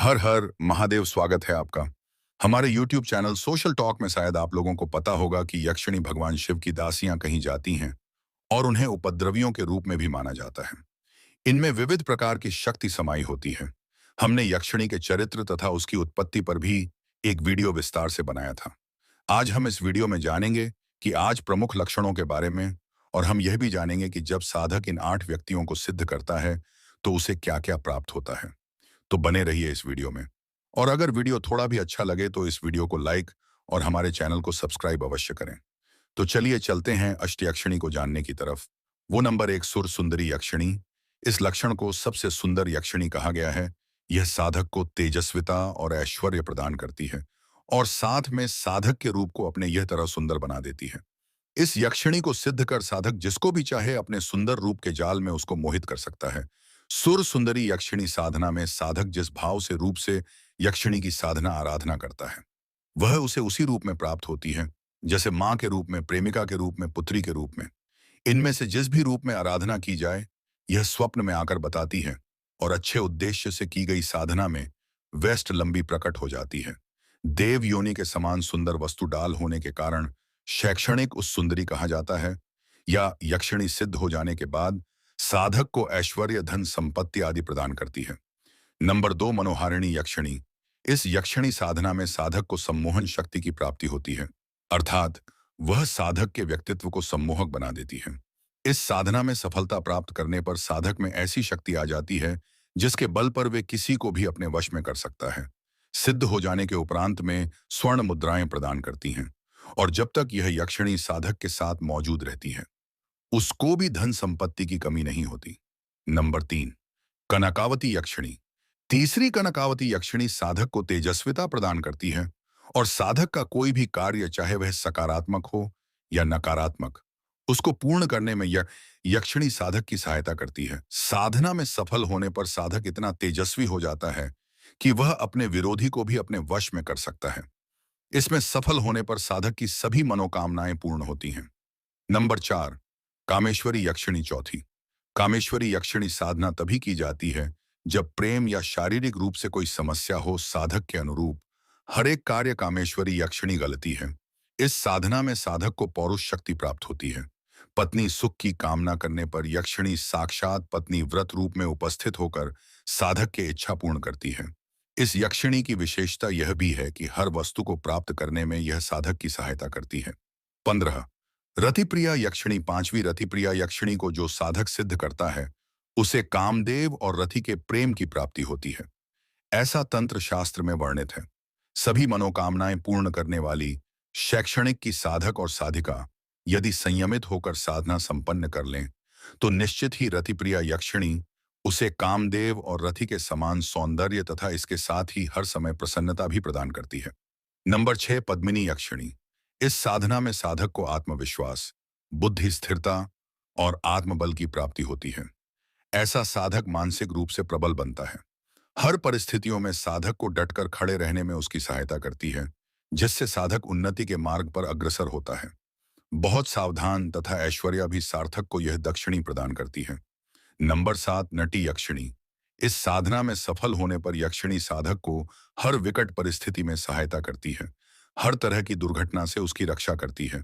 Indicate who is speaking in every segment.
Speaker 1: हर हर महादेव, स्वागत है आपका हमारे YouTube चैनल सोशल टॉक में। शायद आप लोगों को पता होगा कि यक्षिणी भगवान शिव की दासियां कही जाती हैं और उन्हें उपद्रवियों के रूप में भी माना जाता है। इनमें विविध प्रकार की शक्ति समाई होती है। हमने यक्षिणी के चरित्र तथा उसकी उत्पत्ति पर भी एक वीडियो विस्तार से बनाया था। आज हम इस वीडियो में जानेंगे कि आज प्रमुख लक्षणों के बारे में, और हम यह भी जानेंगे कि जब साधक इन 8 व्यक्तियों को सिद्ध करता है तो उसे क्या क्या प्राप्त होता है। तो बने रहिए इस वीडियो में। और अगर वीडियो थोड़ा भी अच्छा लगे तो इस वीडियो को लाइक और हमारे चैनल को सब्सक्राइब अवश्य करें। तो चलिए चलते हैं अष्टयक्षिणी को जानने की तरफ। वो नंबर 1, सुर सुंदरी यक्षिणी। इस लक्षण को सबसे सुंदर यक्षिणी कहा गया है। यह साधक को तेजस्विता और ऐश्वर्य प्रदान करती है और साथ में साधक के रूप को अपने यह तरह सुंदर बना देती है। इस यक्षिणी को सिद्ध कर साधक जिसको भी चाहे अपने सुंदर रूप के जाल में उसको मोहित कर सकता है। सुर सुंदरी यक्षिणी साधना में साधक जिस भाव से रूप से यक्षिणी की साधना आराधना करता है, वह उसे उसी रूप में प्राप्त होती है, जैसे माँ के रूप में, प्रेमिका के रूप में, पुत्री के रूप में। इनमें से जिस भी रूप में आराधना की जाए, यह स्वप्न में आकर बताती है और अच्छे उद्देश्य से की गई साधना में वेस्ट लंबी प्रकट हो जाती है। देव योनि के समान सुंदर वस्तु डाल होने के कारण शैक्षणिक उस सुंदरी कहा जाता है। या यक्षिणी सिद्ध हो जाने के बाद साधक को ऐश्वर्य, धन, संपत्ति आदि प्रदान करती है। नंबर 2, मनोहारिणी यक्षिणी। इस यक्षिणी साधना में साधक को सम्मोहन शक्ति की प्राप्ति होती है, अर्थात वह साधक के व्यक्तित्व को सम्मोहक बना देती है। इस साधना में सफलता प्राप्त करने पर साधक में ऐसी शक्ति आ जाती है जिसके बल पर वे किसी को भी अपने वश में कर सकता है। सिद्ध हो जाने के उपरांत में स्वर्ण मुद्राएं प्रदान करती हैं और जब तक यह यक्षिणी साधक के साथ मौजूद रहती है, उसको भी धन संपत्ति की कमी नहीं होती। नंबर 3, कनकावती यक्षिणी। तीसरी कनकावती यक्षिणी साधक को तेजस्विता प्रदान करती है और साधक का कोई भी कार्य, चाहे वह सकारात्मक हो या नकारात्मक, उसको पूर्ण करने में यह यक्षिणी साधक की सहायता करती है। साधना में सफल होने पर साधक इतना तेजस्वी हो जाता है कि वह अपने विरोधी को भी अपने वश में कर सकता है। इसमें सफल होने पर साधक की सभी मनोकामनाएं पूर्ण होती हैं। नंबर 4, कामेश्वरी यक्षिणी चौथी। कामेश्वरी यक्षिणी साधना तभी की जाती है जब प्रेम या शारीरिक रूप से कोई समस्या हो। साधक के अनुरूप हर एक कार्य कामेश्वरी यक्षिणी गलती है। इस साधना में साधक को पौरुष शक्ति प्राप्त होती है। पत्नी सुख की कामना करने पर यक्षिणी साक्षात पत्नी व्रत रूप में उपस्थित होकर साधक की इच्छा पूर्ण करती है। इस यक्षिणी की विशेषता यह भी है कि हर वस्तु को प्राप्त करने में यह साधक की सहायता करती है। 15, रतिप्रिया यक्षिणी। पांचवी रतिप्रिया यक्षिणी को जो साधक सिद्ध करता है, उसे कामदेव और रति के प्रेम की प्राप्ति होती है, ऐसा तंत्र शास्त्र में वर्णित है। सभी मनोकामनाएं पूर्ण करने वाली शैक्षणिक की साधक और साधिका यदि संयमित होकर साधना संपन्न कर लें तो निश्चित ही रतिप्रिया यक्षिणी उसे कामदेव और रति के समान सौंदर्य तथा इसके साथ ही हर समय प्रसन्नता भी प्रदान करती है। नंबर 6, पद्मिनी यक्षिणी। इस साधना में साधक को आत्मविश्वास, बुद्धि स्थिरता और आत्मबल की प्राप्ति होती है। ऐसा साधक मानसिक रूप से प्रबल बनता है। हर परिस्थितियों में साधक को डटकर खड़े रहने में उसकी सहायता करती है, जिससे साधक उन्नति के मार्ग पर अग्रसर होता है। बहुत सावधान तथा ऐश्वर्या भी सार्थक को यह दक्षिणी प्रदान करती है। नंबर 7, नटी यक्षिणी। इस साधना में सफल होने पर यक्षिणी साधक को हर विकट परिस्थिति में सहायता करती है, हर तरह की दुर्घटना से उसकी रक्षा करती है।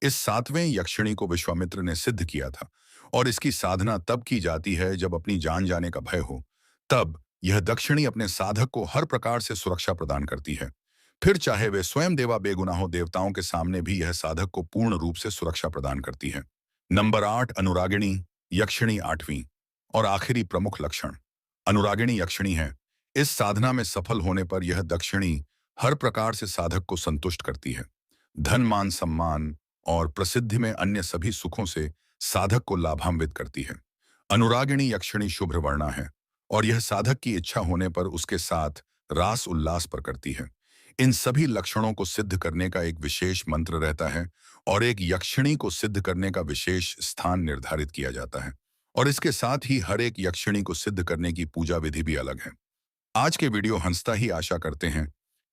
Speaker 1: इस 7वें यक्षिणी को विश्वामित्र ने सिद्ध किया था और इसकी साधना तब की जाती है जब अपनी जान जाने का भय हो। तब यह दक्षिणी अपने साधक को हर प्रकार से सुरक्षा प्रदान करती है। फिर चाहे वे स्वयं देवा बेगुनाह हो, देवताओं के सामने भी यह साधक को पूर्ण रूप से सुरक्षा प्रदान करती है। नंबर 8, अनुरागिणी यक्षिणी। 8वीं और आखिरी प्रमुख लक्षण अनुरागिणी यक्षिणी है। इस साधना में सफल होने पर यह दक्षिणी हर प्रकार से साधक को संतुष्ट करती है। धन, मान, सम्मान और प्रसिद्धि में अन्य सभी सुखों से साधक को लाभान्वित करती है। अनुरागिणी यक्षिणी शुभ्र वर्णा है और यह साधक की इच्छा होने पर उसके साथ रास उल्लास पर करती है। इन सभी लक्षणों को सिद्ध करने का एक विशेष मंत्र रहता है और एक यक्षिणी को सिद्ध करने का विशेष स्थान निर्धारित किया जाता है, और इसके साथ ही हर एक यक्षिणी को सिद्ध करने की पूजा विधि भी अलग है। आज के वीडियो हंसता ही आशा करते हैं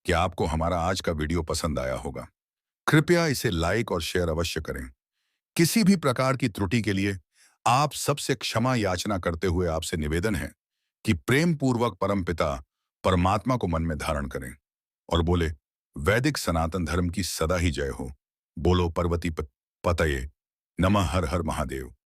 Speaker 1: कि आपको हमारा आज का वीडियो पसंद आया होगा। कृपया इसे लाइक और शेयर अवश्य करें। किसी भी प्रकार की त्रुटि के लिए आप सबसे क्षमा याचना करते हुए आपसे निवेदन है कि प्रेम पूर्वक परमपिता परमात्मा को मन में धारण करें और बोले, वैदिक सनातन धर्म की सदा ही जय हो। बोलो पार्वती पतये नमः, हर हर महादेव।